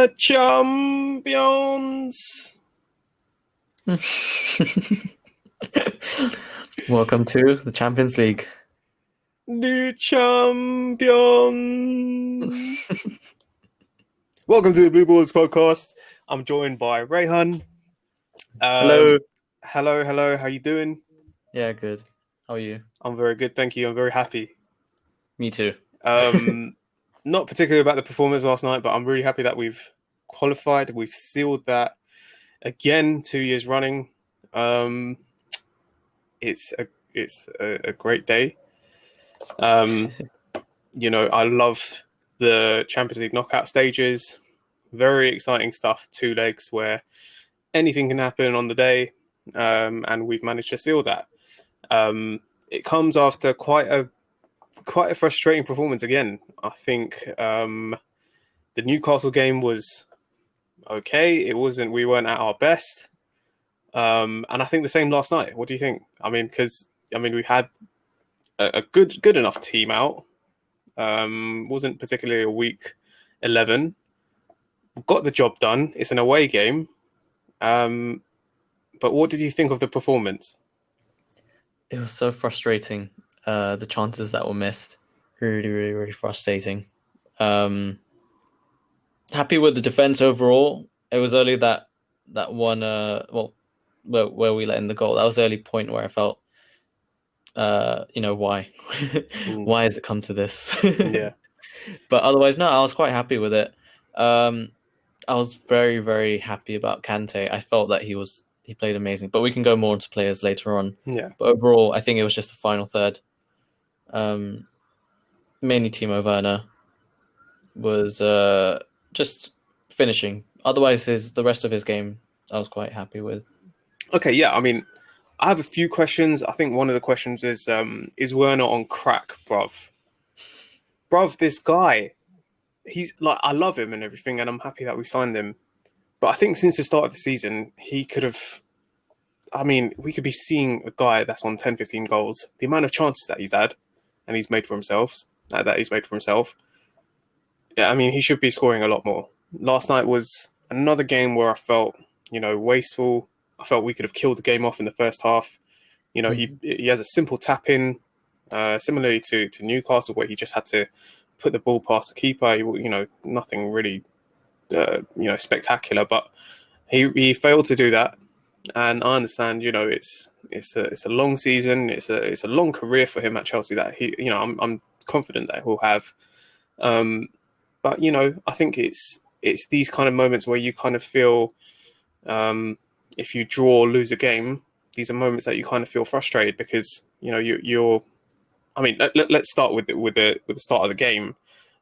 The champions. Welcome to the Champions League. The champions. Welcome to the Blue Balls podcast. I'm joined by Rayhan. Hello. Hello. How you doing? Yeah, good. How are you? I'm very good, thank you. I'm very happy. Me too. Not particularly about the performance last night, but I'm really happy that we've qualified. We've sealed that again, 2 years running. It's a great day. I love the Champions League knockout stages. Very exciting stuff. 2 legs where anything can happen on the day, and we've managed to seal that. It comes after quite a frustrating performance again. I think the Newcastle game was okay. It wasn't. We weren't at our best, and I think the same last night. What do you think? Because we had a good enough team out. Wasn't particularly a weak 11. Got the job done. It's an away game. But what did you think of the performance? It was so frustrating. The chances that were missed, really frustrating. Happy with the defense overall. It was early that one. Where we let in the goal. That was the early point where I felt, why, why has it come to this? Yeah. But otherwise, no, I was quite happy with it. I was very happy about Kante. I felt that he played amazing. But we can go more into players later on. Yeah. But overall, I think it was just the final third. Mainly Timo Werner was just finishing. Otherwise, the rest of his game, I was quite happy with. Okay, yeah. I have a few questions. I think one of the questions is Werner on crack, bruv? Bruv, this guy, he's like, I love him and everything, and I'm happy that we signed him. But I think since the start of the season, he could have. We could be seeing a guy that's on 10, 15 goals. The amount of chances that he's had and he's made for himself, Yeah, he should be scoring a lot more. Last night was another game where I felt, wasteful. I felt we could have killed the game off in the first half. He has a simple tap in, similarly to Newcastle, where he just had to put the ball past the keeper. Nothing really, spectacular, but he failed to do that. And I understand, it's a long season, it's a long career for him at Chelsea that I'm confident that he'll have. But I think it's these kind of moments where you kind of feel, if you draw or lose a game, these are moments that you kind of feel frustrated because you're. Let's start with the start of the game.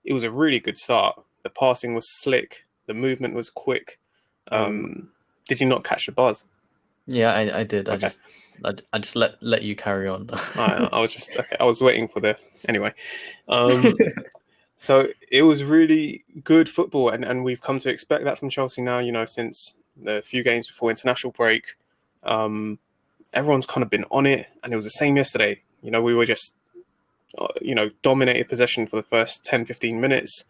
It was a really good start. The passing was slick. The movement was quick. Did you not catch the buzz? Yeah, I did. Okay. I just let you carry on. I was just okay. I was waiting for the anyway. So it was really good football, and we've come to expect that from Chelsea now. Since the few games before international break, everyone's kind of been on it, and it was the same yesterday. We were just, dominated possession for the first 10, 15 minutes.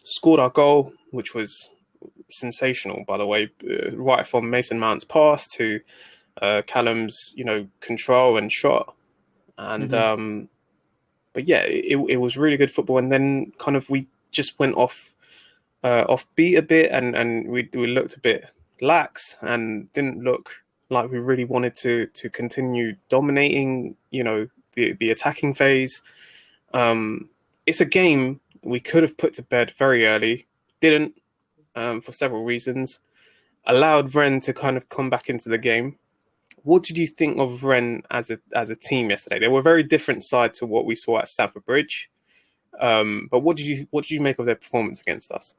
Scored our goal, which was sensational, by the way, right from Mason Mount's pass to Callum's, control and shot, and but yeah, it was really good football. And then kind of we just went off beat a bit, and we looked a bit lax and didn't look like we really wanted to continue dominating, the attacking phase. It's a game we could have put to bed very early, didn't, for several reasons. Allowed Rennes to kind of come back into the game. What did you think of Rennes as a team yesterday? They were a very different side to what we saw at Stamford Bridge. But what did you make of their performance against us?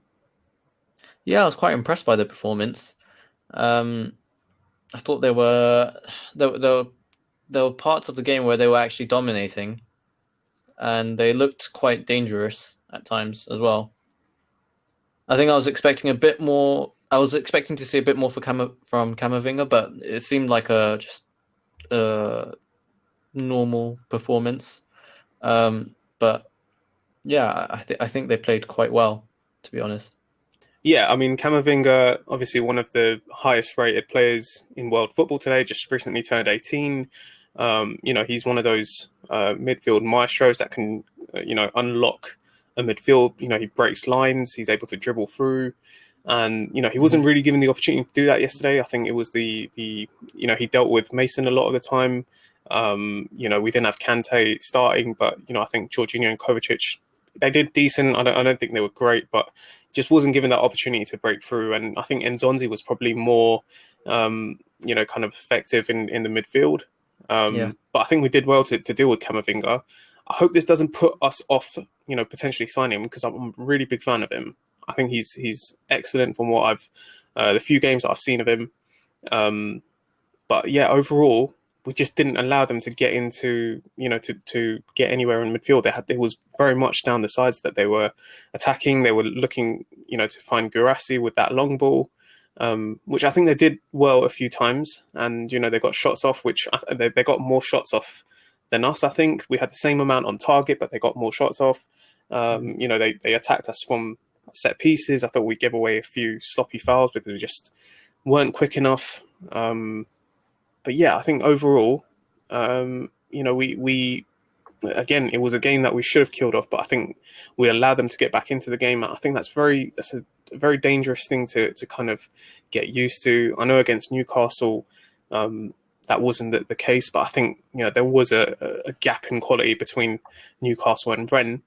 Yeah, I was quite impressed by the performance. I thought there were parts of the game where they were actually dominating, and they looked quite dangerous at times as well. I think I was expecting a bit more. I was expecting to see a bit more from Camavinga, but it seemed like just a normal performance. But yeah, I think they played quite well, to be honest. Yeah, I mean, Camavinga, obviously one of the highest rated players in world football today, just recently turned 18. He's one of those midfield maestros that can, unlock a midfield. He breaks lines, he's able to dribble through. And, he Hmm. wasn't really given the opportunity to do that yesterday. I think it was he dealt with Mason a lot of the time. We didn't have Kante starting, but, I think Jorginho and Kovacic, they did decent. I don't think they were great, but just wasn't given that opportunity to break through. And I think Nzonzi was probably more, kind of effective in the midfield. Yeah, But I think we did well to deal with Camavinga. I hope this doesn't put us off, potentially signing him because I'm a really big fan of him. I think he's excellent from what the few games that I've seen of him. Um, but yeah, overall, we just didn't allow them to get into, to get anywhere in midfield. It was very much down the sides that they were attacking. They were looking, to find Guirassy with that long ball, which I think they did well a few times. And, they got shots off, which they got more shots off than us, I think. We had the same amount on target, but they got more shots off. They attacked us from set pieces. I thought we gave away a few sloppy fouls because we just weren't quick enough. But yeah, I think overall, we again, it was a game that we should have killed off, but I think we allowed them to get back into the game. I think that's a very dangerous thing to kind of get used to. I know against Newcastle, that wasn't the case, but I think there was a gap in quality between Newcastle and Rennes.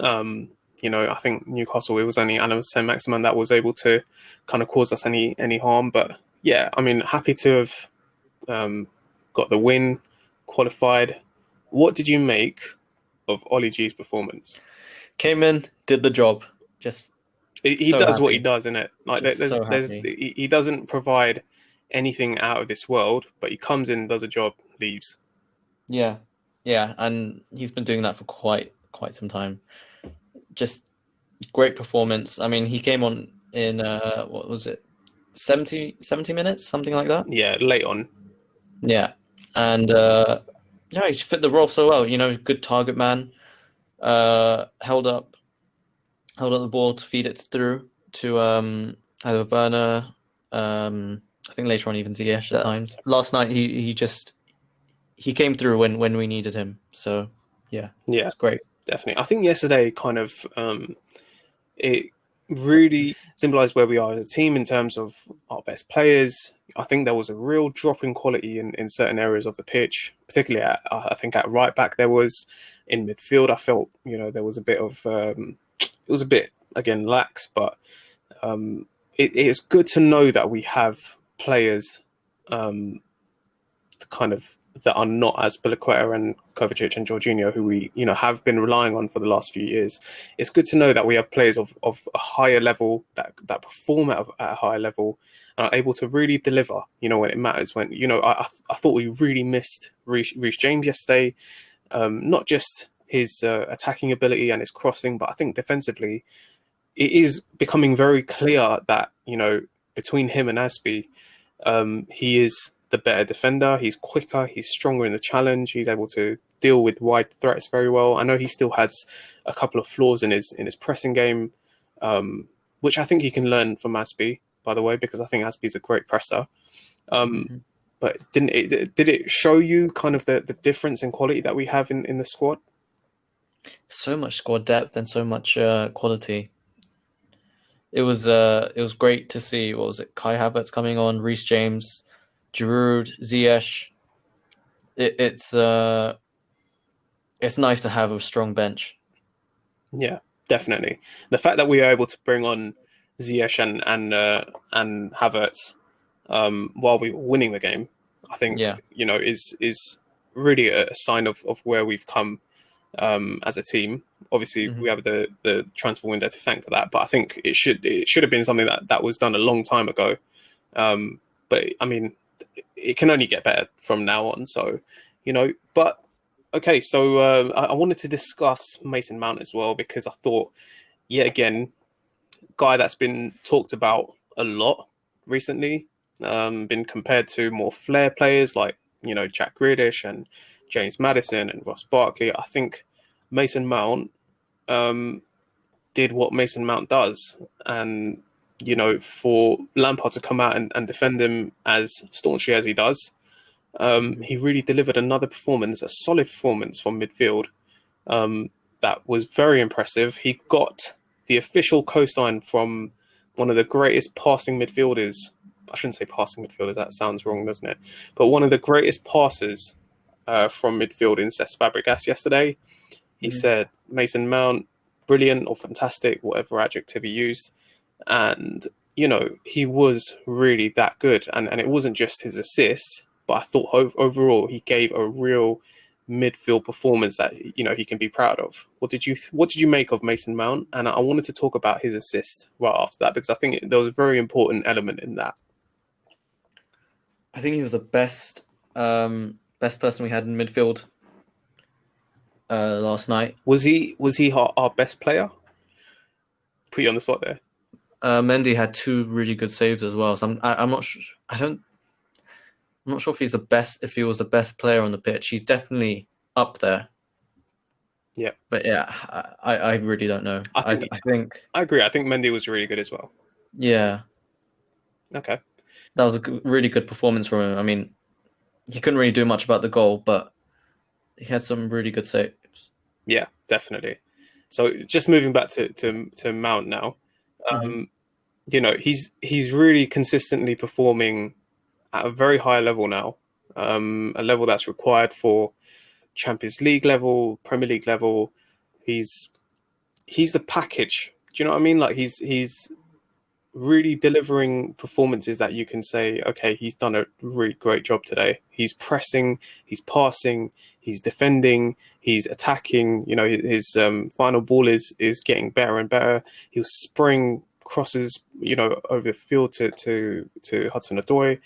I think Newcastle, it was only Alan Saint-Maximin that was able to kind of cause us any harm. But yeah, I mean, happy to have got the win, qualified. What did you make of Ollie G's performance? came in, did the job. Just He so does what he happy. does, in it. Like Just so there's happy. he doesn't provide anything out of this world, but he comes in, does a job, leaves. Yeah, yeah, and he's been doing that for quite some time. Just great performance. I mean, he came on in what was it? 70 minutes, something like that. Yeah, late on. Yeah. And yeah, he fit the role so well. Good target man. Held up the ball to feed it through to either Werner, I think later on even Ziyech at times. Last night he came through when we needed him. So yeah, Yeah, it's great. definitely. I think yesterday kind of it really symbolized where we are as a team in terms of our best players. I think there was a real drop in quality in certain areas of the pitch, particularly I think at right back there was. In midfield, I felt there was a bit of it was a bit again lax, but it is good to know that we have players kind of that are not as Biliqueta and Kovacic and Jorginho, who we have been relying on for the last few years. It's good to know that we have players of a higher level that perform at a higher level and are able to really deliver. When it matters. When I thought we really missed Reece James yesterday. Not just his attacking ability and his crossing, but I think defensively, it is becoming very clear that between him and Aspi, he is the better defender. He's quicker. He's stronger in the challenge. He's able to deal with wide threats very well. I know he still has a couple of flaws in his pressing game, which I think he can learn from Aspi, by the way, because I think Aspi's a great presser. Um, Mhm. but did it show you kind of the difference in quality that we have in the squad? So much squad depth and so much quality. It was great to see. What was it? Kai Havertz coming on, Reece James, Giroud, Ziyech. It's nice to have a strong bench. Yeah, definitely. The fact that we are able to bring on Ziyech and Havertz while we were winning the game, I think Yeah. is really a sign of where we've come as a team. Obviously, Hmm. we have the transfer window to thank for that, but I think it should have been something that was done a long time ago. But I mean, it can only get better from now on. So, but okay. So I wanted to discuss Mason Mount as well because I thought, yet again, guy that's been talked about a lot recently, been compared to more flair players like Jack Grealish and James Maddison and Ross Barkley. I think Mason Mount, um, did what Mason Mount does. And, for Lampard to come out and defend him as staunchly as he does, he really delivered another performance, a solid performance from midfield. That was very impressive. He got the official cosign from one of the greatest passing midfielders. I shouldn't say passing midfielders, that sounds wrong, doesn't it? But one of the greatest passers from midfield in Cesc Fabregas yesterday. He said Mason Mount, brilliant or fantastic, whatever adjective he used. And, he was really that good. And it wasn't just his assist, but I thought overall he gave a real midfield performance that, he can be proud of. What did you make of Mason Mount? And I wanted to talk about his assist right after that, because I think there was a very important element in that. I think he was the best person we had in midfield last night. Was he our best player? Put you on the spot there. Mendy had 2 really good saves as well. So I'm not sure. I'm not sure if he's the best. If he was the best player on the pitch, he's definitely up there. Yeah, but yeah, I really don't know. I think I agree. I think Mendy was really good as well. Yeah. Okay. That was a really good performance from him. I mean, he couldn't really do much about the goal, but he had some really good saves. Yeah, definitely. So just moving back to Mount now, he's really consistently performing at a very high level now, a level that's required for Champions League level, Premier League level. He's the package. Do you know what I mean? Like he's really delivering performances that you can say, okay, he's done a really great job today. He's pressing, he's passing, he's defending, he's attacking. His final ball is getting better and better. He'll spring crosses, over the field to Hudson-Odoi.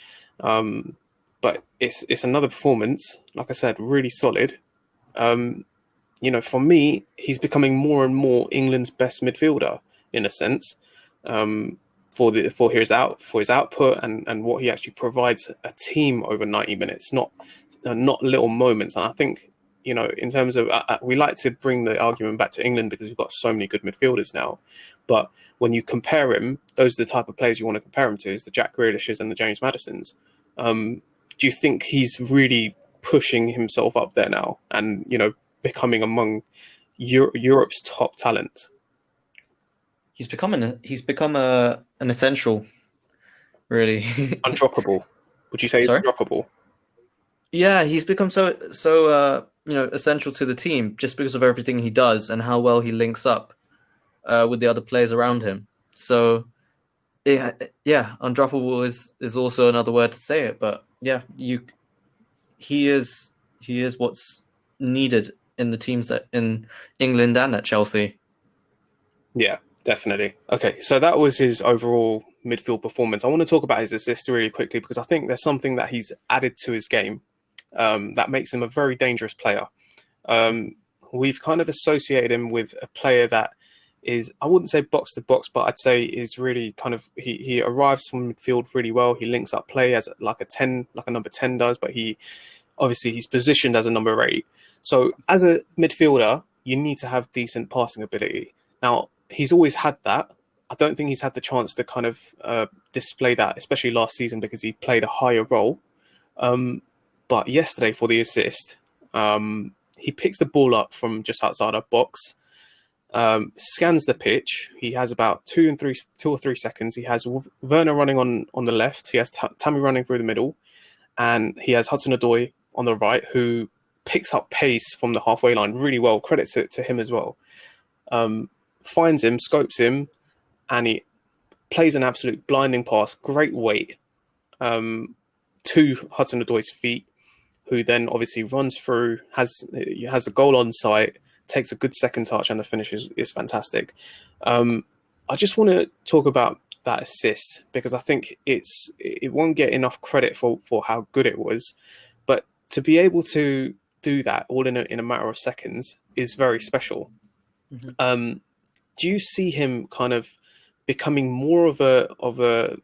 But it's another performance, like I said, really solid. For me, he's becoming more and more England's best midfielder in a sense. For his output and what he actually provides a team over 90 minutes, not little moments. And I think, in terms of, we like to bring the argument back to England because we've got so many good midfielders now. But when you compare him, those are the type of players you want to compare him to, is the Jack Grealishes and the James Maddisons. Do you think he's really pushing himself up there now and, becoming among Europe's top talent? He's become an essential, really. Undroppable. Would you say Sorry? undroppable? Yeah, he's become so essential to the team just because of everything he does and how well he links up with the other players around him. So, yeah, undroppable is also another word to say it. But yeah, he is what's needed in the teams that in England and at Chelsea. Yeah. Definitely. Okay, so that was his overall midfield performance. I want to talk about his assist really quickly because I think there's something that he's added to his game that makes him a very dangerous player. We've kind of associated him with a player that is, I wouldn't say box to box, but I'd say is really kind of, he arrives from midfield really well. He links up play as like a number 10 does, but he's positioned as a number 8. So as a midfielder, you need to have decent passing ability. Now, he's always had that. I don't think he's had the chance to kind of display that, especially last season because he played a higher role. But yesterday for the assist, he picks the ball up from just outside our box, scans the pitch. He has about 2 or 3 seconds. He has Werner running on the left. He has Tammy running through the middle. And he has Hudson-Odoi on the right, who picks up pace from the halfway line really well. Credit to him as well. Finds him, scopes him, and he plays an absolute blinding pass, great weight, to Hudson-Odoi's feet, who then obviously runs through, has a goal on sight, takes a good second touch, and the finish is fantastic. I just want to talk about that assist because I think it won't get enough credit for how good it was, but to be able to do that all in a matter of seconds is very special. Mm-hmm. Do you see him kind of becoming more of a?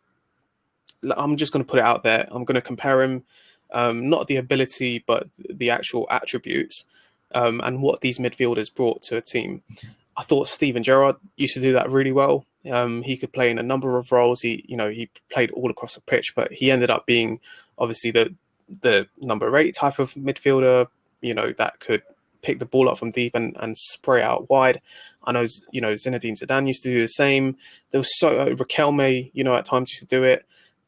I'm just going to put it out there. I'm going to compare him, not the ability, but the actual attributes, and what these midfielders brought to a team. I thought Steven Gerrard used to do that really well. He could play in a number of roles. He played all across the pitch, but he ended up being obviously the number 8 type of midfielder. That could pick the ball up from deep and spray out wide. I know, Zinedine Zidane used to do the same. There was Riquelme, at times used to do it.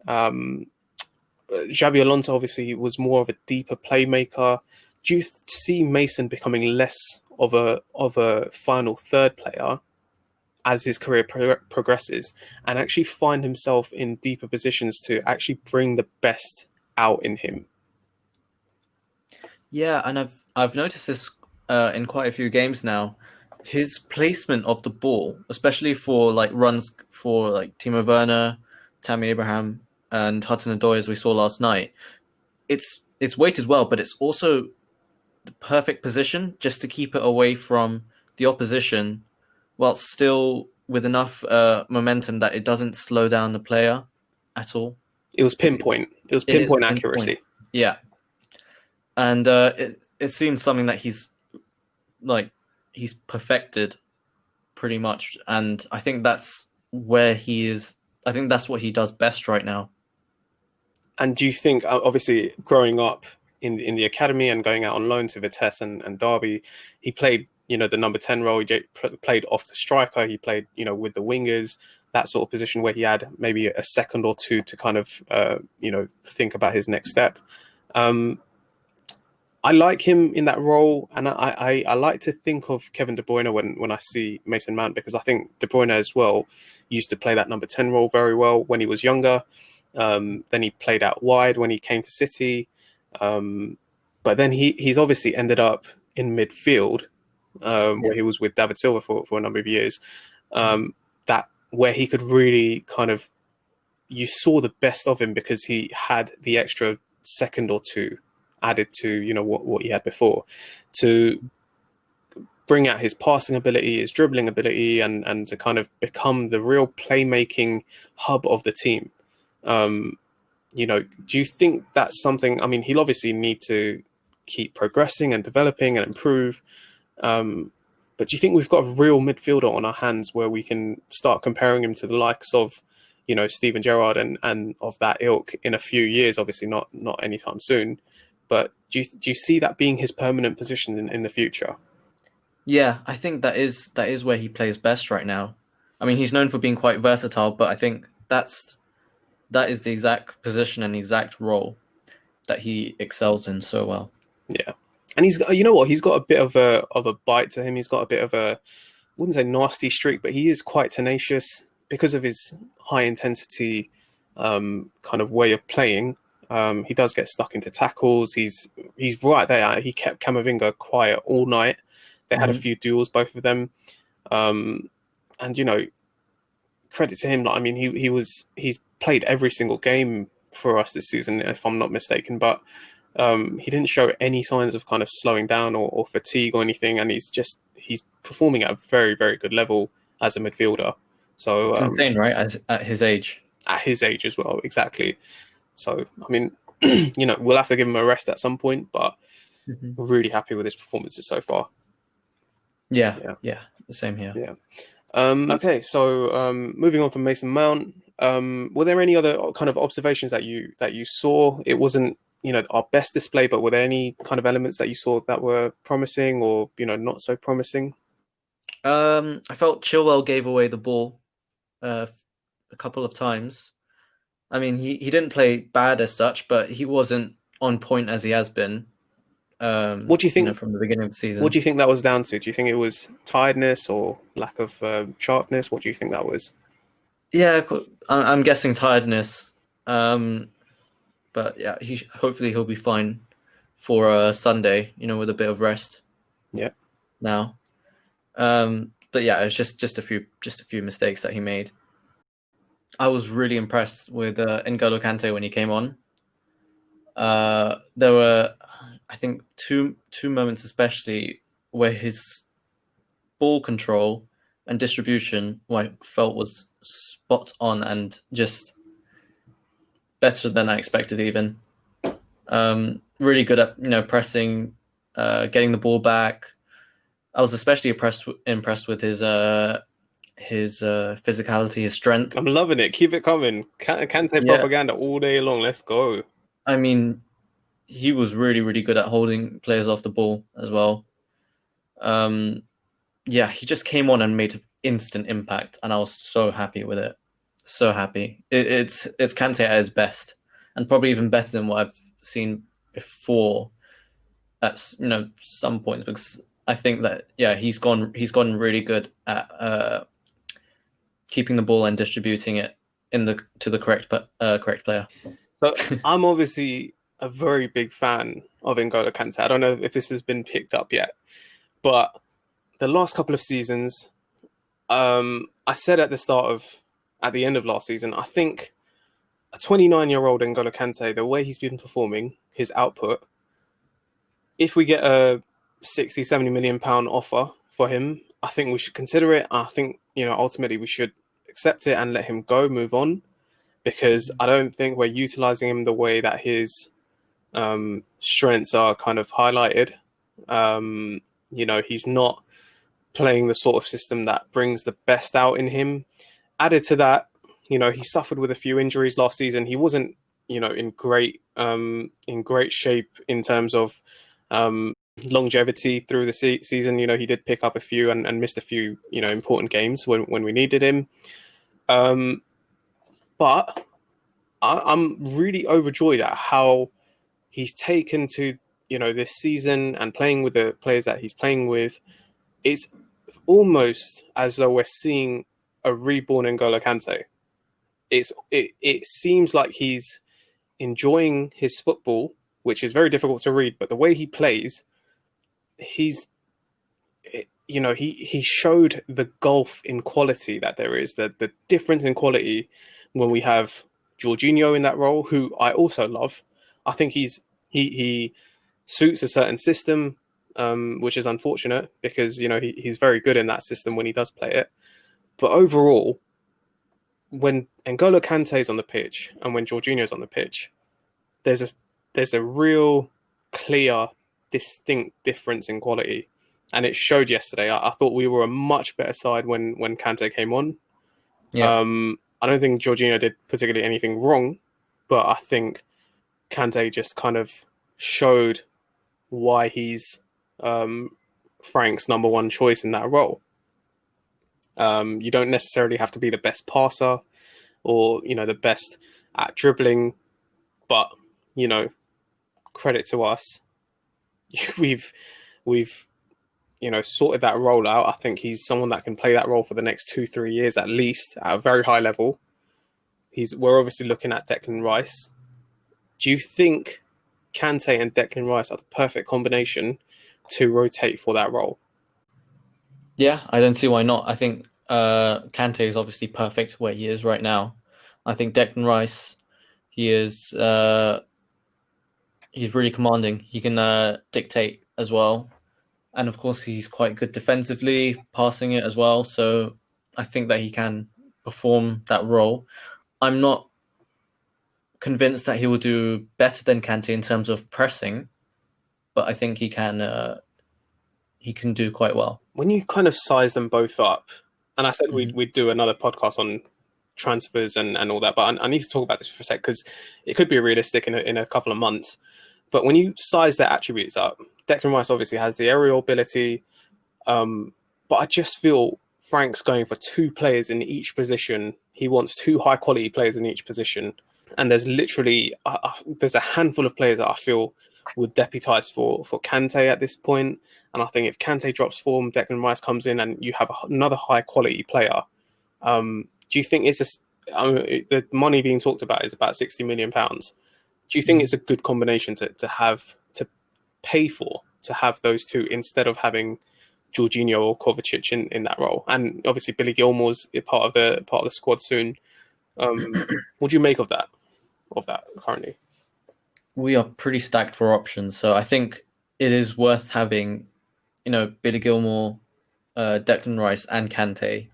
Xabi Alonso obviously was more of a deeper playmaker. Do you see Mason becoming less of a final third player as his career progresses, and actually find himself in deeper positions to actually bring the best out in him? Yeah, and I've noticed this in quite a few games now. His placement of the ball, especially for like runs for like Timo Werner, Tammy Abraham, and Hudson-Odoi, as we saw last night, it's weighted well, but it's also the perfect position just to keep it away from the opposition, while still with enough momentum that it doesn't slow down the player at all. It was pinpoint. It was pinpoint accuracy. Yeah, and it seems something that he's perfected pretty much, and I think that's where he is. I think that's what he does best right now. And do you think, obviously, growing up in the academy and going out on loan to Vitesse and Derby, he played, the number 10 role. He played off the striker. He played, with the wingers, that sort of position where he had maybe a second or two to kind of, think about his next step. I like him in that role, and I like to think of Kevin De Bruyne when I see Mason Mount, because I think De Bruyne as well used to play that number 10 role very well when he was younger. Then he played out wide when he came to City. But then he's obviously ended up in midfield, where he was with David Silva for a number of years. That where he could really kind of, you saw the best of him because he had the extra second or two added to what he had before, to bring out his passing ability, his dribbling ability, and to kind of become the real playmaking hub of the team. Do you think that's something? I mean, he'll obviously need to keep progressing and developing and improve. But do you think we've got a real midfielder on our hands where we can start comparing him to the likes of, Steven Gerrard and of that ilk in a few years? Obviously, not anytime soon. But do you see that being his permanent position in the future? Yeah, I think that is where he plays best right now. I mean, he's known for being quite versatile, but I think that is the exact position and the exact role that he excels in so well. Yeah, and he's got, he's got a bit of a bite to him. He's got a bit of a, I wouldn't say nasty streak, but he is quite tenacious because of his high intensity kind of way of playing. He does get stuck into tackles. He's right there. He kept Camavinga quiet all night. They had a few duels, both of them, and credit to him. Like, I mean, he's played every single game for us this season, if I'm not mistaken. But he didn't show any signs of kind of slowing down or fatigue or anything, and he's performing at a very, very good level as a midfielder. So it's insane, right? At his age. At his age as well, exactly. So, I mean, we'll have to give him a rest at some point, but we're really happy with his performances so far. Yeah, the same here. Yeah. Okay, so moving on from Mason Mount, were there any other kind of observations that you saw? It wasn't, our best display, but were there any kind of elements that you saw that were promising or, not so promising? I felt Chilwell gave away the ball a couple of times. I mean, he didn't play bad as such, but he wasn't on point as he has been. What do you think from the beginning of the season? What do you think that was down to? Do you think it was tiredness or lack of sharpness? What do you think that was? Yeah, I'm guessing tiredness. But yeah, hopefully he'll be fine for Sunday. With a bit of rest. Yeah. Now, but yeah, it's just a few mistakes that he made. I was really impressed with N'Golo Kante when he came on. There were, I think, two moments especially where his ball control and distribution, I felt was spot on and just better than I expected even. Really good at pressing, getting the ball back. I was especially impressed with his physicality, his strength. I'm loving it. Keep it coming. Kante Yeah, propaganda all day long. Let's go. I mean, he was really, really good at holding players off the ball as well. Um, yeah, he just came on and made an instant impact, and I was so happy with it. So happy. It's Kante at his best, and probably even better than what I've seen before at some points, because I think that he's gotten really good at keeping the ball and distributing it to the correct player. So I'm obviously a very big fan of N'Golo Kante. I don't know if this has been picked up yet, but the last couple of seasons, I said at the end of last season, I think a 29-year-old N'Golo Kante, the way he's been performing, his output, if we get a 60, 70 million pound offer for him, I think we should consider it. I think, ultimately we should accept it and let him go, move on, because I don't think we're utilizing him the way that his strengths are kind of highlighted. He's not playing the sort of system that brings the best out in him. Added to that, he suffered with a few injuries last season. He wasn't, in great shape in terms of longevity through the season. He did pick up a few and missed a few, important games when we needed him. But I'm really overjoyed at how he's taken to, this season and playing with the players that he's playing with. It's almost as though we're seeing a reborn N'Golo Kante. It seems like he's enjoying his football, which is very difficult to read, but the way he plays, he showed the gulf in quality that there is, the difference in quality when we have Jorginho in that role, who I also love. I think he suits a certain system, which is unfortunate because he's very good in that system when he does play it. But overall, when N'Golo Kante is on the pitch and when Jorginho is on the pitch, there's a real clear, distinct difference in quality, and it showed yesterday. I thought we were a much better side when Kante came on. Yeah. I don't think Jorginho did particularly anything wrong, but I think Kante just kind of showed why he's Frank's number one choice in that role. You don't necessarily have to be the best passer or the best at dribbling, but credit to us, we've sorted that role out. I think he's someone that can play that role for the next 2-3 years at least at a very high level. We're obviously looking at Declan Rice. Do you think Kante and Declan Rice are the perfect combination to rotate for that role? Yeah, I don't see why not. I think Kante is obviously perfect where he is right now. I think Declan Rice, he's really commanding. He can dictate as well. And of course, he's quite good defensively, passing it as well. So I think that he can perform that role. I'm not convinced that he will do better than Kante in terms of pressing, but I think he can do quite well. When you kind of size them both up, and I said we'd do another podcast on transfers and all that, but I need to talk about this for a sec because it could be realistic in a couple of months. But when you size their attributes up, Declan Rice obviously has the aerial ability, but I just feel Frank's going for two players in each position. He wants two high quality players in each position, and there's literally there's a handful of players that I feel would deputise for Kante at this point. And I think if Kante drops form, Declan Rice comes in, and you have another high quality player. Do you think the money being talked about is about £60 million? Do you think it's a good combination to pay for, to have those two instead of having Jorginho or Kovacic in that role? And obviously Billy Gilmore's part of the squad soon. What do you make of that currently? We are pretty stacked for options, so I think it is worth having, Billy Gilmore, Declan Rice, and Kante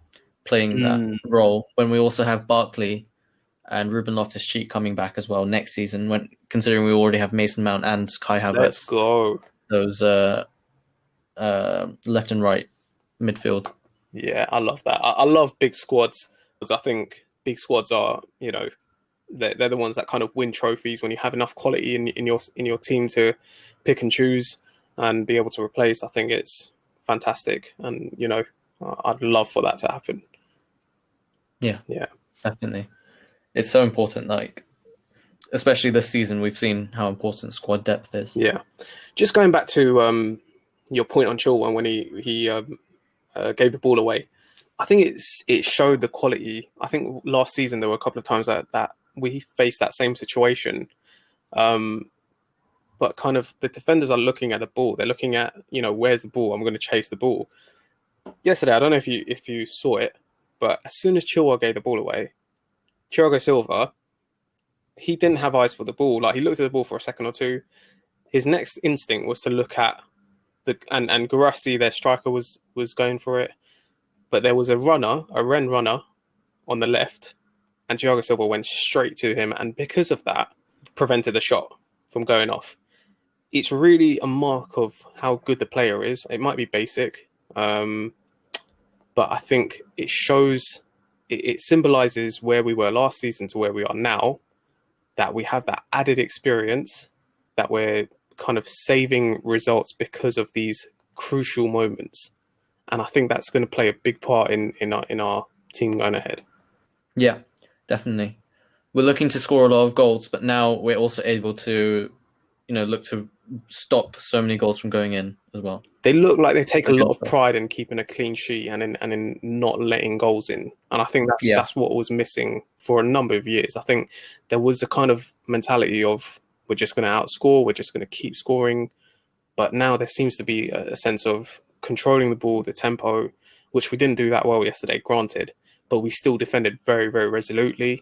playing that role when we also have Barkley and Ruben Loftus-Cheek coming back as well next season. When considering we already have Mason Mount and Kai Havertz, Let's go. Those left and right midfield. Yeah, I love that. I love big squads because I think big squads are, they're the ones that kind of win trophies when you have enough quality in your team to pick and choose and be able to replace. I think it's fantastic, and I'd love for that to happen. Yeah, Yeah, definitely. It's so important. Like, especially this season, we've seen how important squad depth is. yeah. Just going back to your point on Chilwell when he gave the ball away. I think it showed the quality. I think last season there were a couple of times that we faced that same situation, but kind of the defenders are looking at the ball. They're looking at where's the ball? I'm going to chase the ball. Yesterday, I don't know if you saw it, but as soon as Chilwell gave the ball away, Thiago Silva, he didn't have eyes for the ball. Like, he looked at the ball for a second or two. His next instinct was to look at and Guirassy, their striker, was going for it. But there was a Rennes runner on the left, and Thiago Silva went straight to him, and because of that, prevented the shot from going off. It's really a mark of how good the player is. It might be basic, but I think it shows, it symbolizes where we were last season to where we are now, that we have that added experience, that we're kind of saving results because of these crucial moments. And I think that's going to play a big part in our team going ahead. Yeah, definitely. We're looking to score a lot of goals, but now we're also able to, look to stop so many goals from going in as well. They look like they take a lot of pride in keeping a clean sheet and in not letting goals in. And I think that's what was missing for a number of years. I think there was a kind of mentality of, we're just going to outscore, we're just going to keep scoring. But now there seems to be a sense of controlling the ball, the tempo, which we didn't do that well yesterday, granted, but we still defended very, very resolutely.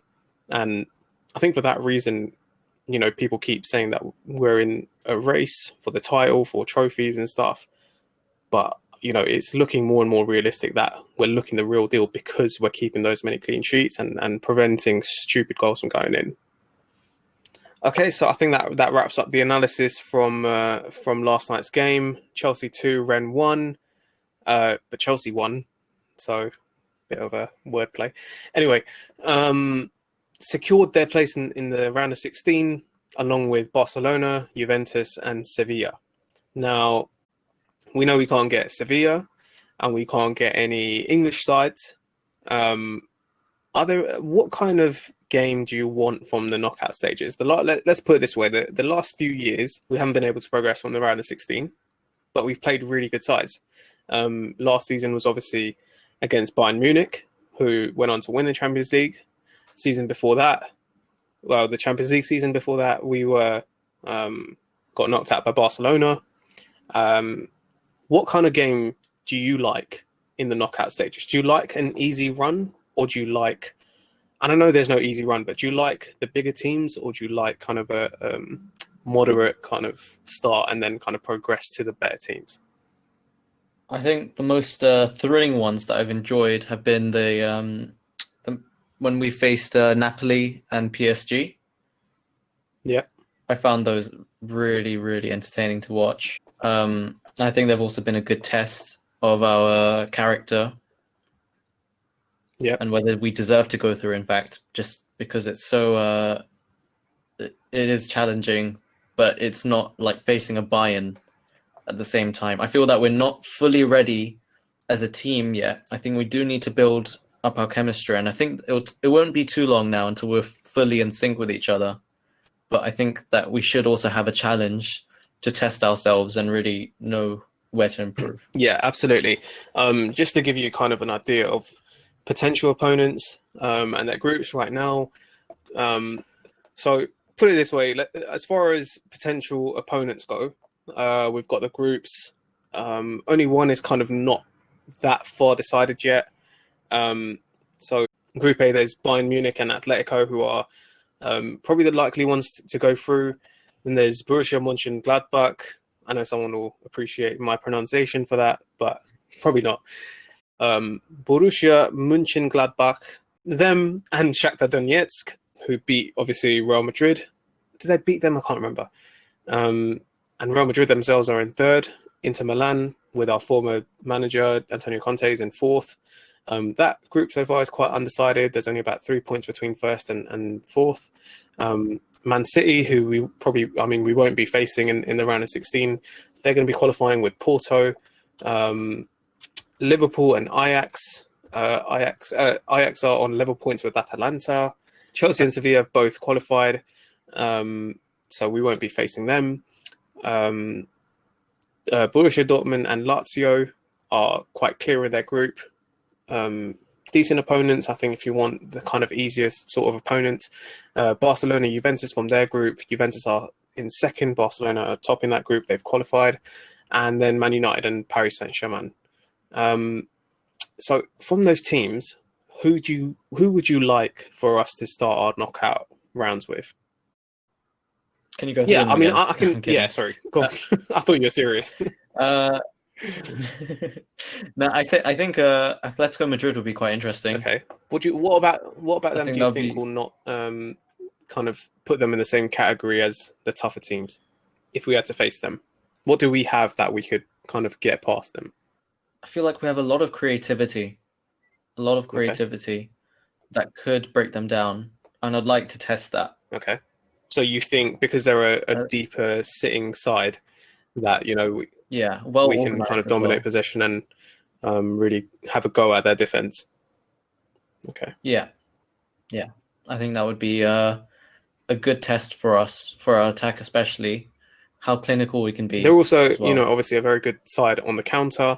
And I think for that reason, people keep saying that we're in a race for the title, for trophies and stuff. But, it's looking more and more realistic that we're looking the real deal because we're keeping those many clean sheets and preventing stupid goals from going in. Okay, so I think that wraps up the analysis from last night's game. Chelsea 2, Rennes 1, but Chelsea won, so bit of a wordplay. Anyway, secured their place in the round of 16, along with Barcelona, Juventus, and Sevilla. Now, we know we can't get Sevilla, and we can't get any English sides. What kind of game do you want from the knockout stages? Let's put it this way: the last few years we haven't been able to progress from the round of 16, but we've played really good sides. Last season was obviously against Bayern Munich, who went on to win the Champions League. Season before that, the Champions League season before that, we got knocked out by Barcelona. What kind of game do you like in the knockout stages? Do you like an easy run, or do you like, and I know there's no easy run, but do you like the bigger teams, or do you like kind of a moderate kind of start and then kind of progress to the better teams? I think the most thrilling ones that I've enjoyed have been the when we faced Napoli and PSG. Yeah, I found those really, really entertaining to watch. I think they've also been a good test of our character. Yeah, and whether we deserve to go through, in fact, just because it's so it is challenging, but it's not like facing a Bayern at the same time. I feel that we're not fully ready as a team yet. I think we do need to build up our chemistry, and I think it won't be too long now until we're fully in sync with each other. But I think that we should also have a challenge to test ourselves and really know where to improve. Yeah, absolutely. Just to give you kind of an idea of potential opponents and their groups right now. So put it this way, as far as potential opponents go, we've got the groups. Only one is kind of not that far decided yet. So Group A, there's Bayern Munich and Atletico, who are probably the likely ones to go through. Then there's Borussia Mönchengladbach. I know someone will appreciate my pronunciation for that, but probably not. Borussia Mönchengladbach, them and Shakhtar Donetsk, who beat, obviously, Real Madrid. Did they beat them? I can't remember. And Real Madrid themselves are in third. Inter Milan with our former manager Antonio Conte is in fourth. That group so far is quite undecided. There's only about 3 points between first and fourth. Man City, who we won't be facing in the round of 16, they're going to be qualifying with Porto. Liverpool and Ajax. Ajax are on level points with Atalanta. Chelsea and Sevilla have both qualified, so we won't be facing them. Borussia Dortmund and Lazio are quite clear of their group. Decent opponents, I think, if you want the kind of easiest sort of opponents. Barcelona, Juventus from their group. Juventus are in second. Barcelona are top in that group. They've qualified. And then Man United and Paris Saint-Germain. So from those teams, who would you like for us to start our knockout rounds with? Can you go through Yeah, them I mean, again? I can. Yeah, sorry. Go on. I thought you were serious. No, I think Atletico Madrid would be quite interesting. Okay. What about them? think Do you they'll think be- will not kind of put them in the same category as the tougher teams if we had to face them? What do we have that we could kind of get past them? I feel like we have a lot of creativity that could break them down, and I'd like to test that. Okay. So you think because they're a deeper sitting side that Yeah, well we can kind of dominate possession and really have a go at their defense? Okay. Yeah. I think that would be a good test for us, for our attack especially, how clinical we can be. They're also, well. obviously a very good side on the counter.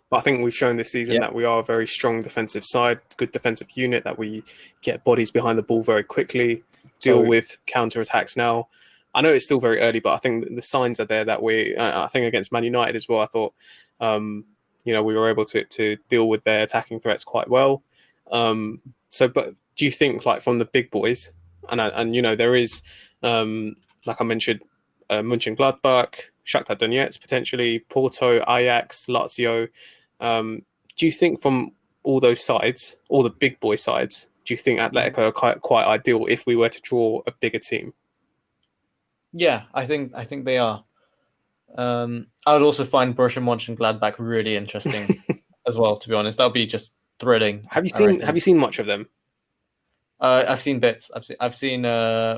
But I think we've shown this season that we are a very strong defensive side, good defensive unit, that we get bodies behind the ball very quickly, deal with counter-attacks now. I know it's still very early, but I think the signs are there that I think against Man United as well, I thought, we were able to deal with their attacking threats quite well. But do you think, like, from the big boys, and there is, like I mentioned, Mönchengladbach, Shakhtar Donetsk, potentially, Porto, Ajax, Lazio. Do you think from all those sides, all the big boy sides, do you think Atletico are quite ideal if we were to draw a bigger team? Yeah, I think they are. I would also find Borussia Mönchengladbach really interesting as well. To be honest, that would be just thrilling. Have you seen much of them? I've seen bits. I've seen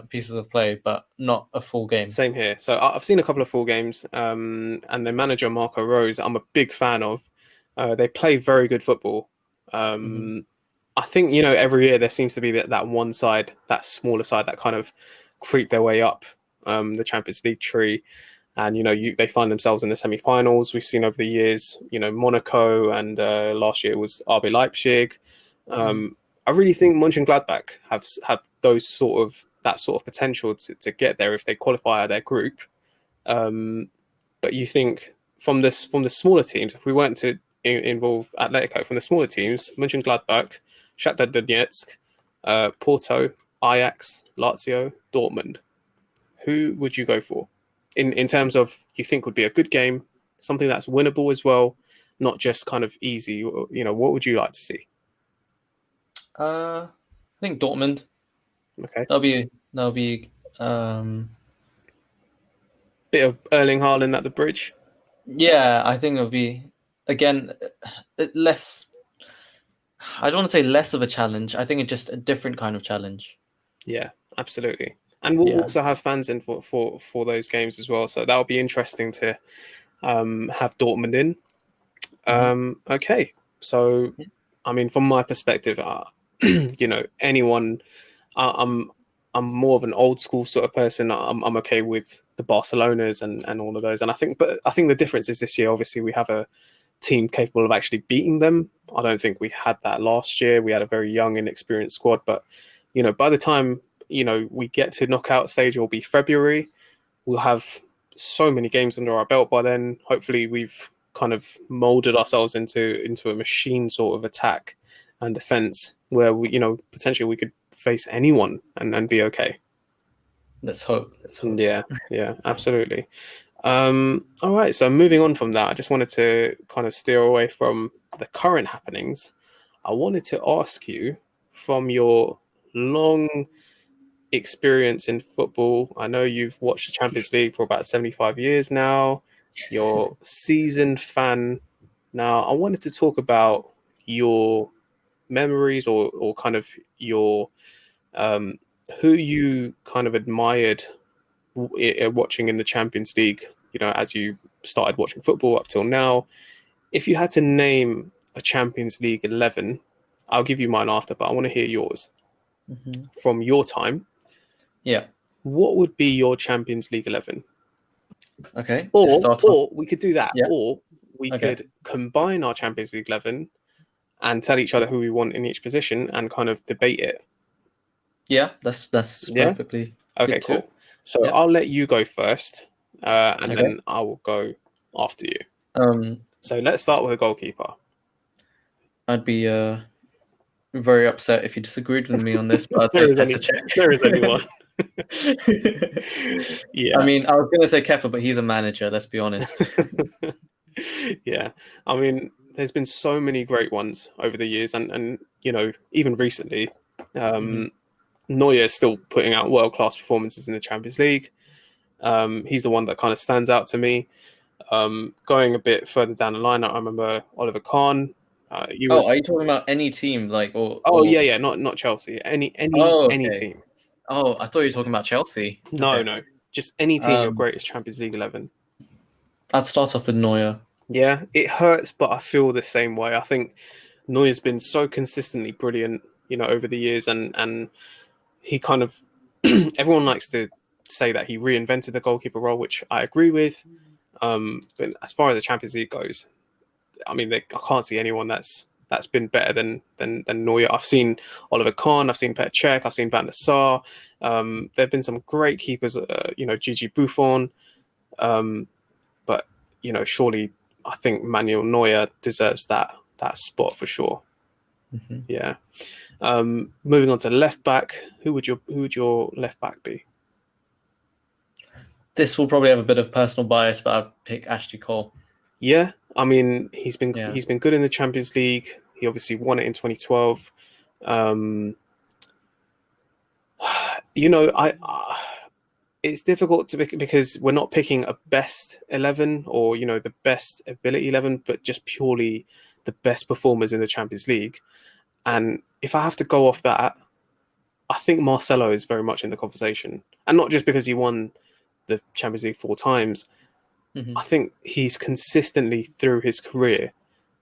pieces of play, but not a full game. Same here. So I've seen a couple of full games, and their manager Marco Rose, I'm a big fan of. They play very good football. I think every year there seems to be that one side, that smaller side, that kind of creep their way up the Champions League tree, and they find themselves in the semi-finals. We've seen over the years, Monaco, and last year was RB Leipzig. I really think Mönchengladbach have that sort of potential to get there if they qualify out their group. But you think from the smaller teams, if we weren't to involve Atletico, from the smaller teams, Mönchengladbach, Shakhtar Donetsk, Porto, Ajax, Lazio, Dortmund, who would you go for in terms of you think would be a good game, something that's winnable as well, not just kind of easy? What would you like to see? I think Dortmund. Okay. That'll be bit of Erling Haaland at the bridge. Yeah, I think it'll be again less. I don't want to say less of a challenge. I think it's just a different kind of challenge. Yeah, absolutely. And we'll also have fans in for those games as well. So that'll be interesting to have Dortmund in. Okay. So, I mean, from my perspective, anyone, I'm more of an old school sort of person. I'm okay with the Barcelonas and all of those. And I think the difference is this year, obviously, we have a team capable of actually beating them. I don't think we had that last year. We had a very young, inexperienced squad. But, by the time, we get to knockout stage, it'll be February. We'll have so many games under our belt by then. Hopefully we've kind of molded ourselves into a machine sort of attack and defense where we, potentially we could face anyone and be okay. Let's hope. Yeah, absolutely. All right. So moving on from that, I just wanted to kind of steer away from the current happenings. I wanted to ask you, from your long experience in football, I know you've watched the Champions League for about 75 years now. You're a seasoned fan. Now, I wanted to talk about your memories or kind of your um, who you kind of admired watching in the Champions League, as you started watching football up till now. If you had to name a Champions League 11, I'll give you mine after, but I want to hear yours. Mm-hmm. From your time, Yeah. what would be your Champions League 11? Okay. To Or start off. or we could do that, Yeah. or we Okay. could combine our Champions League 11 and tell each other who we want in each position and kind of debate it. Yeah, that's Yeah? perfectly Okay, good too. cool. So Yeah. I'll let you go first, and Okay. then I will go after you. Um, So let's start with a goalkeeper. I'd be very upset if you disagreed with me on this, but There is that's only a check. there is only one. I Yeah. mean, I was gonna say Kepa, but he's a manager. Let's be honest. Yeah. I mean, there's been so many great ones over the years, and even recently, Mhm. Neuer is still putting out world class performances in the Champions League. He's the one that kind of stands out to me. Going a bit further down the line, I remember Oliver Kahn. You were, Oh, are you talking about any team, like oh or? yeah, not Chelsea. Oh, Any okay. team. Oh, I thought you were talking about Chelsea. No, Okay. no, just any team. Your Um, greatest Champions League 11. I'd start off with Neuer. Yeah, it hurts, but I feel the same way. I think Neuer's been so consistently brilliant, over the years, and he kind of everyone likes to say that he reinvented the goalkeeper role, which I agree with. But as far as the Champions League goes, I mean, I can't see anyone that's been better than Neuer. I've seen Oliver Kahn, I've seen Petr Cech, I've seen Van der Sar. There have been some great keepers, Gigi Buffon. But surely I think Manuel Neuer deserves that spot for sure. Mm-hmm. Yeah. Moving on to left back, who would your left back be? This will probably have a bit of personal bias, but I'd pick Ashley Cole. Yeah, I mean he's been Yeah. he's been good in the Champions League. He obviously won it in 2012. It's difficult to pick because we're not picking a best 11 or the best ability 11, but just purely the best performers in the Champions League. And if I have to go off that, I think Marcelo is very much in the conversation, and not just because he won the Champions League 4 times. Mm-hmm. I think he's consistently through his career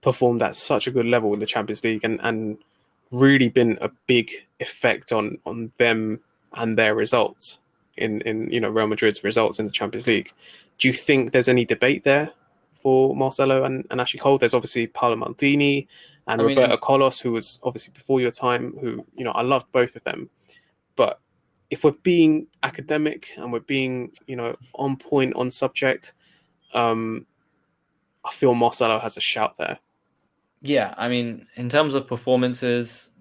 performed at such a good level in the Champions League and really been a big effect on them and their results in Real Madrid's results in the Champions League. Do you think there's any debate there for Marcelo and Ashley Cole? There's obviously Paolo Maldini and I mean, Roberto Carlos, who was obviously before your time, who, I loved both of them. But if we're being academic and we're being, on point on subject, I feel Marcelo has a shout there. yeah, I mean, in terms of performances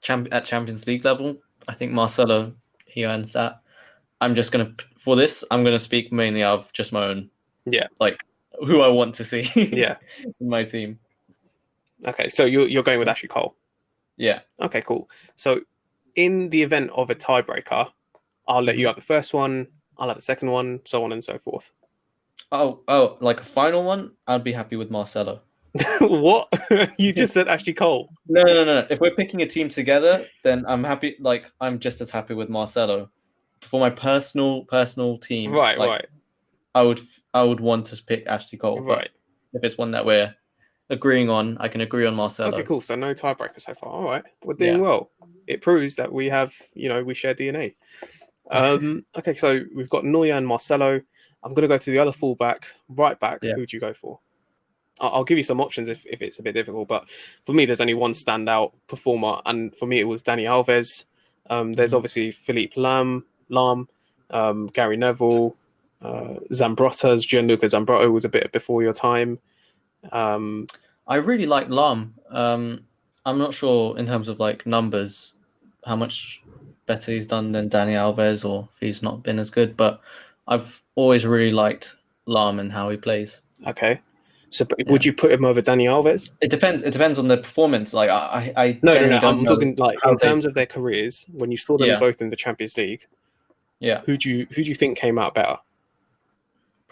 at Champions League level, I think Marcelo, he earns that. I'm gonna speak mainly of just my own, Yeah, like who I want to see yeah. in my team. Okay, so you're going with Ashley Cole. Yeah. Okay, cool. So in the event of a tiebreaker, I'll let you have the first one, I'll have the second one, so on and so forth. Oh, like a final one, I'd be happy with Marcelo. What? You just said Ashley Cole. No. If we're picking a team together, then I'm happy. Like I'm just as happy with Marcelo. For my personal team, Right, like right, I would want to pick Ashley Cole. But right. if it's one that we're agreeing on, I can agree on Okay, Marcelo. cool. So no tiebreaker so far. All right, we're doing Yeah. well. It proves that we have, we share DNA. Okay, so we've got Neuer and Marcelo. I'm going to go to the other fullback, right back. Yeah. Who do you go for? I'll give you some options if it's a bit difficult, but for me, there's only one standout performer, and for me, it was Dani Alves. There's obviously Philippe Lahm, Gary Neville, Zambrotta's Gianluca Zambrotta was a bit before your time. I really like Lahm. I'm not sure in terms of like numbers how much better he's done than Dani Alves or if he's not been as good, but I've always really liked Lahm and how he plays. Okay, so would you put him over Dani Alves? It depends. It depends on the performance. Like I No. generally don't I'm know talking like how in terms of their careers. When you saw them Yeah. both in the Champions League, Yeah. who do you think came out better?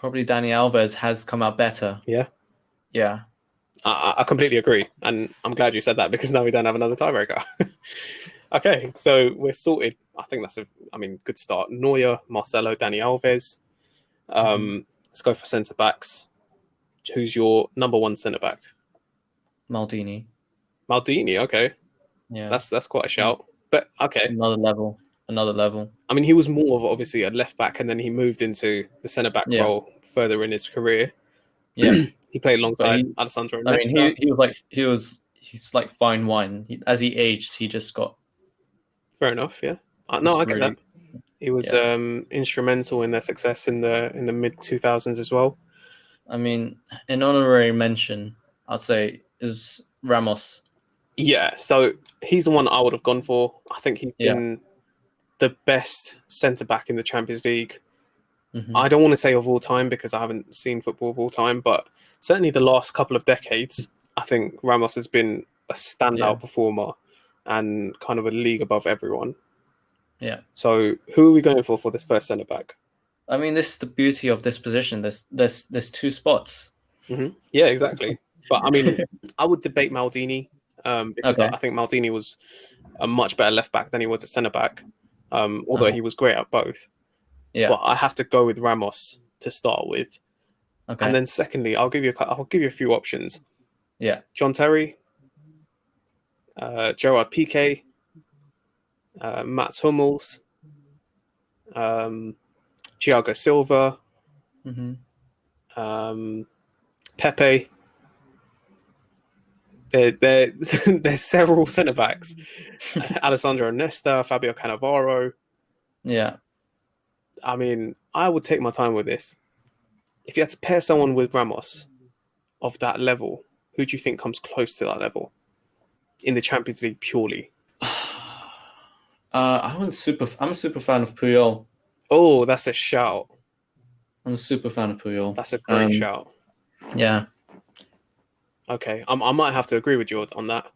Probably Dani Alves has come out better. Yeah, Yeah. I completely agree, and I'm glad you said that because now we don't have another tiebreaker. Okay, so we're sorted. I think that's good start. Neuer, Marcelo, Dani Alves. Let's go for centre backs. Who's your number one centre back? Maldini. Maldini. Okay, Yeah. that's quite a shout. But It's okay, another level. Another level. I mean, he was more of obviously a left back, and then he moved into the centre back Yeah. role further in his career. Yeah. He played But alongside Alessandro I mean, Nesta. he's like fine wine. As he aged, he just got Fair enough. Yeah. No, just I get really, that. He was yeah. instrumental in their success in the mid 2000s as well. I mean, an honorary mention, I'd say, is Ramos. Yeah, so he's the one I would have gone for. I think he's Yeah. been the best centre back in the Champions League. Hmm. I don't want to say of all time because I haven't seen football of all time, but certainly the last couple of decades, I think Ramos has been a standout Yeah. performer and kind of a league above everyone. Yeah. So who are we going for this first centre back? I mean, this is the beauty of this position. There's two spots. Yeah, exactly. But I mean, I would debate Maldini because Okay. I think Maldini was a much better left back than he was a centre back, although Uh-huh. he was great at both. Yeah. But I have to go with Ramos to start with, and Okay. then secondly, I'll give you a few options: Yeah. John Terry, Gerard Piqué, Mats Hummels, Thiago Silva, Hmm. Pepe. There's several centre backs: Alessandro Nesta, Fabio Cannavaro. Yeah. I mean, I would take my time with this. If you had to pair someone with Ramos of that level, who do you think comes close to that level in the Champions League purely? I'm a super fan of Puyol. Oh, that's a shout. I'm a super fan of Puyol. That's a great shout. Yeah. Okay, I might have to agree with you on that.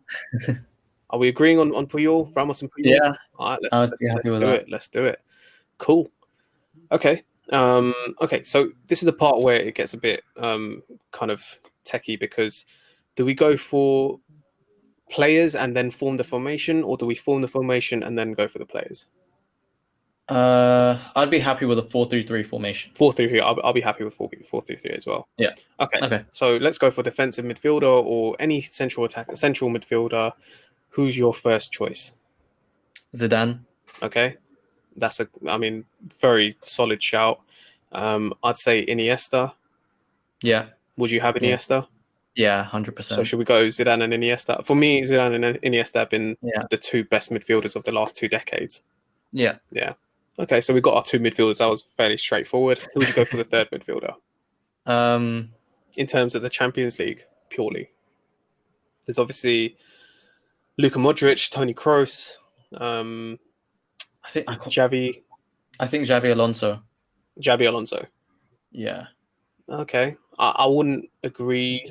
Are we agreeing on Puyol, Ramos and Puyol? Yeah. All right, let's I'd let's, be happy let's with do that. it. Let's do it. Cool. Okay. Okay. So this is the part where it gets a bit kind of techie because do we go for players and then form the formation, or do we form the formation and then go for the players? I'd be happy with a 4-3-3 formation. 4-3-3. I'll be happy with 4-3-3 as well. Yeah. Okay. Okay. So let's go for defensive midfielder or any central midfielder. Who's your first choice? Zidane. Okay. That's very solid shout. I'd say Iniesta. Yeah. Would you have Yeah. Iniesta? Yeah, So 100%. should we go Zidane and Iniesta? For me, Zidane and Iniesta have been the two best midfielders of the last 2 decades. Yeah. Yeah. Okay, so we got our 2 midfielders. That was fairly straightforward. Who would you go for the third midfielder? In terms of the Champions League, purely. There's obviously Luka Modric, Toni Kroos, Xavi. I think Xavi Alonso. Xabi Alonso. Yeah. Okay. I wouldn't agree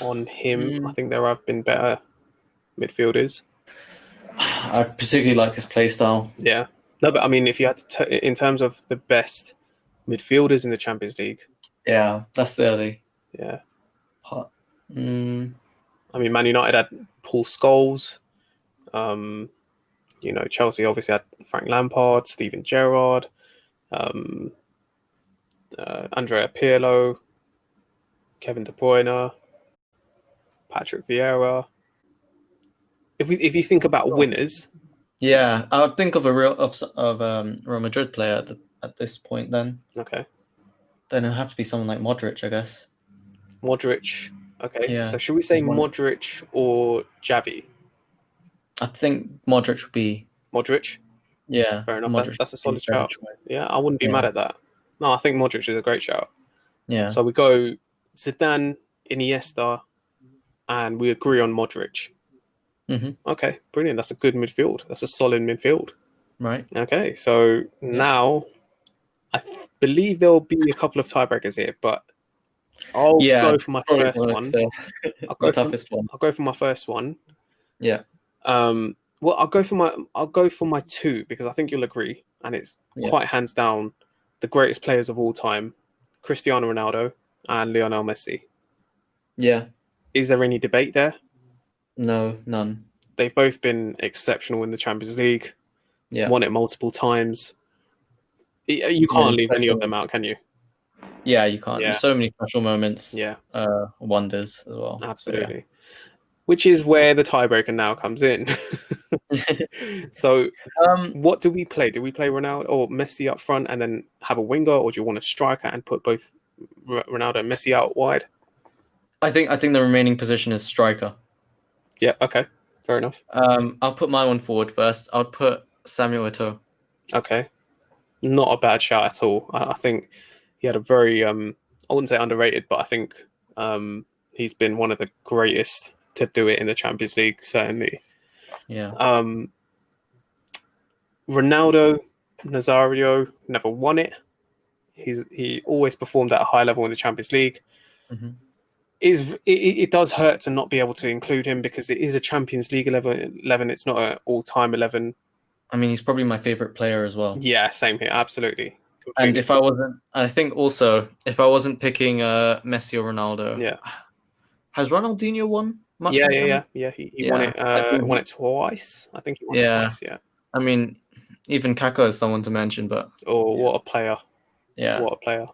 on him. I think there have been better midfielders. I particularly like his play style. Yeah. No, but I mean, if you had to, in terms of the best midfielders in the Champions League. Yeah, that's the other. Yeah. Part. I mean, Man United had Paul Scholes. Chelsea obviously had Frank Lampard, Steven Gerrard, Andrea Pirlo, Kevin De Bruyne, Patrick Vieira. If you think about winners, yeah, I would think of a Real Madrid player at this point. Then it'd have to be someone like Modric, I guess. Modric. Okay, yeah. So should we say Modric or Xavi? I think Modric would be Modric. Yeah, Fair enough. That's a solid shout. Yeah, I wouldn't be mad at that. No, I think Modric is a great shout. Yeah. So we go Zidane, Iniesta, and we agree on Modric. Mm-hmm. Okay, brilliant. That's a good midfield. That's a solid midfield. Right. Okay, so now I believe there'll be a couple of tiebreakers here, but I'll go for my first one. I'll go for my first one. Yeah. Well, I'll go for my 2 because I think you'll agree, and it's quite hands down the greatest players of all time, Cristiano Ronaldo and Lionel Messi. Yeah. Is there any debate there? No, none. They've both been exceptional in the Champions League, Yeah. won it multiple times. You Many can't leave any of special- them out, can you? Yeah, you can't. Yeah. There's so many special moments. Yeah, Wonders as well. absolutely. Which is where the tiebreaker now comes in. So, Um, what do we play? Do we play Ronaldo or Messi up front and then have a winger, or do you want a striker and put both Ronaldo and Messi out wide? I think the remaining position is striker. Yeah, okay, fair enough. I'll put my one forward first. I'll put Samuel Eto'o. Okay, not a bad shout at all. I think he had a very, I wouldn't say underrated, but I think he's been one of the greatest to do it in the Champions League, certainly. Yeah. Ronaldo Nazario never won it. He always performed at a high level in the Champions League. Mm-hmm. It does hurt to not be able to include him because it is a Champions League 11. It's not an all-time 11. I mean, he's probably my favorite player as well. Yeah, same here. Absolutely. And if I wasn't, I think also if I wasn't picking Messi or Ronaldo, Yeah. Has Ronaldinho won much? Yeah. He won it. Won it twice. I think he won it twice. Yeah. I mean, even Kaká is someone to mention, but what a player! Yeah, what a player.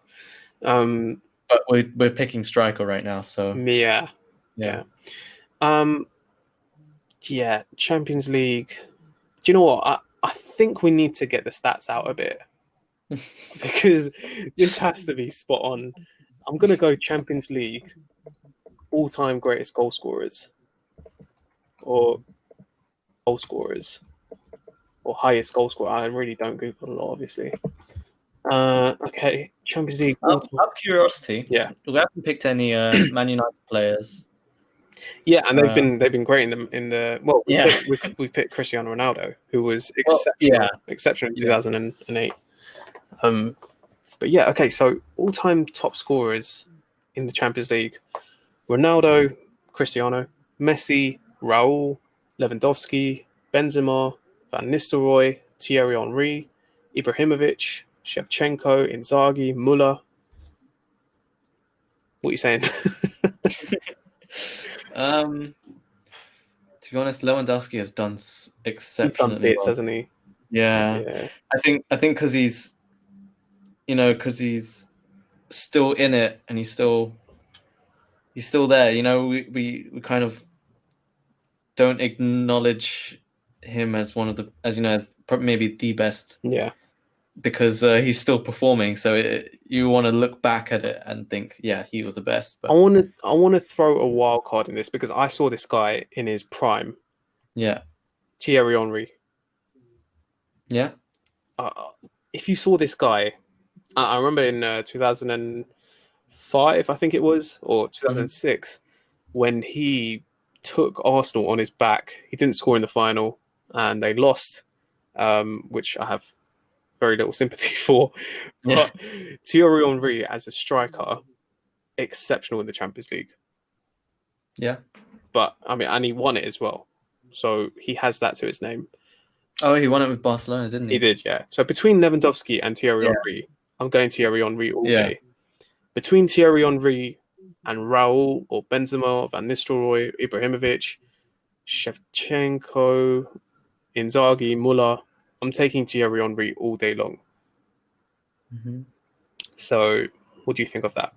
But we're picking striker right now, so yeah. Champions League. Do you know what? I think we need to get the stats out a bit because this has to be spot on. I'm gonna go Champions League all-time greatest goal scorers, or goal scorers, or highest goal scorer. I really don't Google a lot, obviously. Okay, Champions League. Out of curiosity, yeah, we haven't picked any Man United players. Yeah, and they've been great in the well. We picked Cristiano Ronaldo, who was exceptional in 2008. But yeah, okay. So all-time top scorers in the Champions League: Ronaldo, Cristiano, Messi, Raul, Lewandowski, Benzema, Van Nistelrooy, Thierry Henry, Ibrahimovic, Shevchenko, Inzaghi, Muller. What are you saying? To be honest, Lewandowski has done exceptionally He's done bits, well. hasn't he? Yeah. I think because he's still in it and he's still there. We kind of don't acknowledge him as one of the as maybe the best. Yeah. Because he's still performing, so you want to look back at it and think, yeah, he was the best. But I want to throw a wild card in this because I saw this guy in his prime. Yeah, Thierry Henry. Yeah. If you saw this guy, I remember in 2005, I think it was, or 2006, when he took Arsenal on his back. He didn't score in the final, and they lost, which I have very little sympathy for. But Thierry Henry as a striker, exceptional in the Champions League. Yeah. But I mean, and he won it as well. So he has that to his name. Oh, he won it with Barcelona, didn't he? He did, yeah. So between Lewandowski and Thierry Henry, I'm going Thierry Henry all day. Between Thierry Henry and Raul or Benzema, Van Nistelrooy, Ibrahimovic, Shevchenko, Inzaghi, Muller, I'm taking Thierry Henry all day long. Mm-hmm. So, what do you think of that?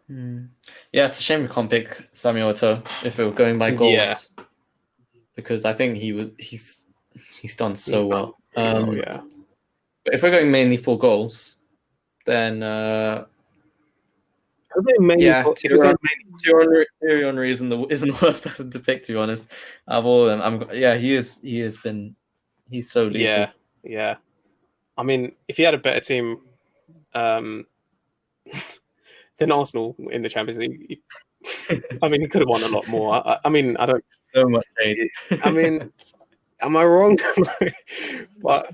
Yeah, it's a shame we can't pick Samuel Eto'o if we were going by goals. Yeah. Because I think he's done so well. Yeah. But if we're going mainly for goals, then Thierry Henry isn't the worst person to pick, to be honest. Of all of them, he's so lethal. Yeah. I mean, if he had a better team than Arsenal in the Champions League, I mean, he could have won a lot more. I mean, I don't so much hate. I mean, am I wrong? But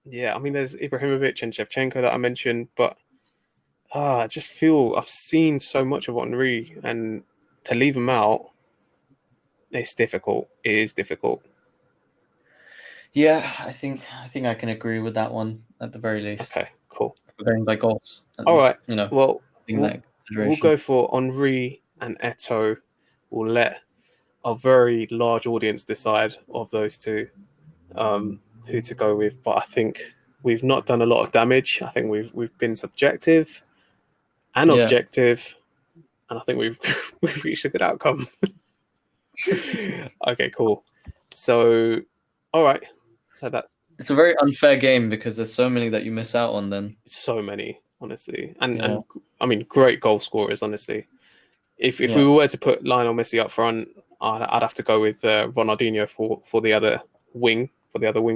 yeah, I mean, there's Ibrahimovic and Shevchenko that I mentioned, but I just feel I've seen so much of Henry, and to leave him out, it's difficult. It is difficult. Yeah, I think I can agree with that one at the very least. Okay, cool. We're going by goals. And, All right. you know, Well, taking that into we'll consideration. go for Henry and Eto'o. We'll let a very large audience decide of those two who to go with. But I think we've not done a lot of damage. I think we've been subjective and objective, and I think we've we've reached a good outcome. Okay, cool. So, all right. So it's a very unfair game because there's so many that you miss out on. Then so many, honestly, and I mean, great goal scorers, honestly. If we were to put Lionel Messi up front, I'd have to go with Ronaldinho for the other wing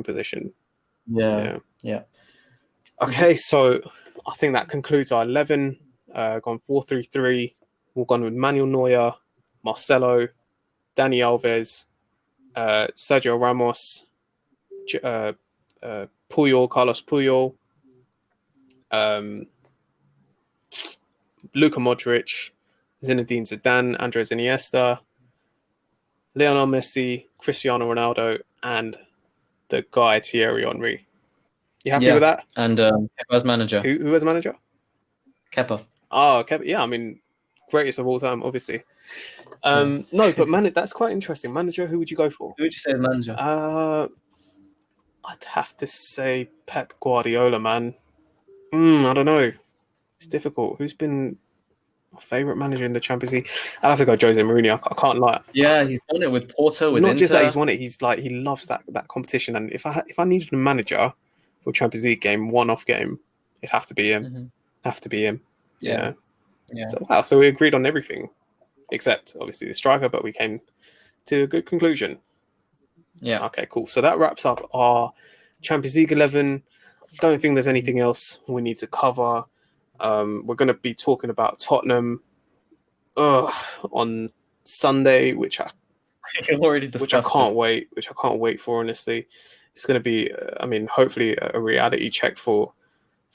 position. Yeah. Okay, so I think that concludes our 11. Gone 4-3-3. We've gone with Manuel Neuer, Marcelo, Dani Alves, Sergio Ramos, Carlos Puyol, Luka Modric, Zinedine Zidane, Andres Iniesta, Lionel Messi, Cristiano Ronaldo, and the guy Thierry Henry. You happy with that? And Kepa as manager. Who as manager? Kepa. Oh, Kepa. Yeah, I mean, greatest of all time, obviously. No, but that's quite interesting. Manager, who would you go for? Who would you say as manager? I'd have to say Pep Guardiola, man. I don't know. It's difficult. Who's been my favourite manager in the Champions League? I'd have to go Jose Mourinho. I can't lie. Yeah, he's won it with Porto, with Not Inter. just that he's won it. He's like, he loves that competition. And if I needed a manager for a Champions League game, one-off game, it'd have to be him. Mm-hmm. Have to be him. Yeah. Yeah. So we agreed on everything, except obviously the striker, but we came to a good conclusion. Yeah. Okay, cool. So that wraps up our Champions League 11. Don't think there's anything else we need to cover. We're going to be talking about Tottenham on Sunday, which I can't wait for. Honestly, it's going to be, I mean, hopefully a reality check for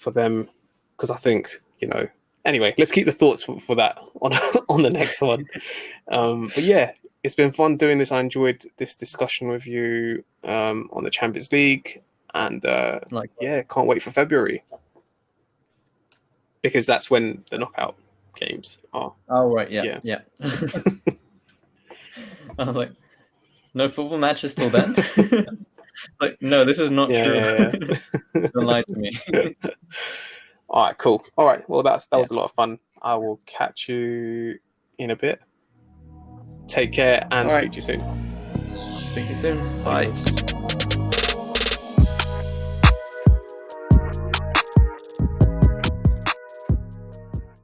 them, because I think, you know. Anyway, let's keep the thoughts for that on the next one. But yeah, it's been fun doing this. I enjoyed this discussion with you on the Champions League, and can't wait for February, because that's when the knockout games are. Oh right, yeah. I was like, no football matches till then. Like, no, this is not true. Yeah. Don't lie to me. All right, cool. All right, well, that was a lot of fun. I will catch you in a bit. Take care and speak to you soon. Speak to you soon. Bye.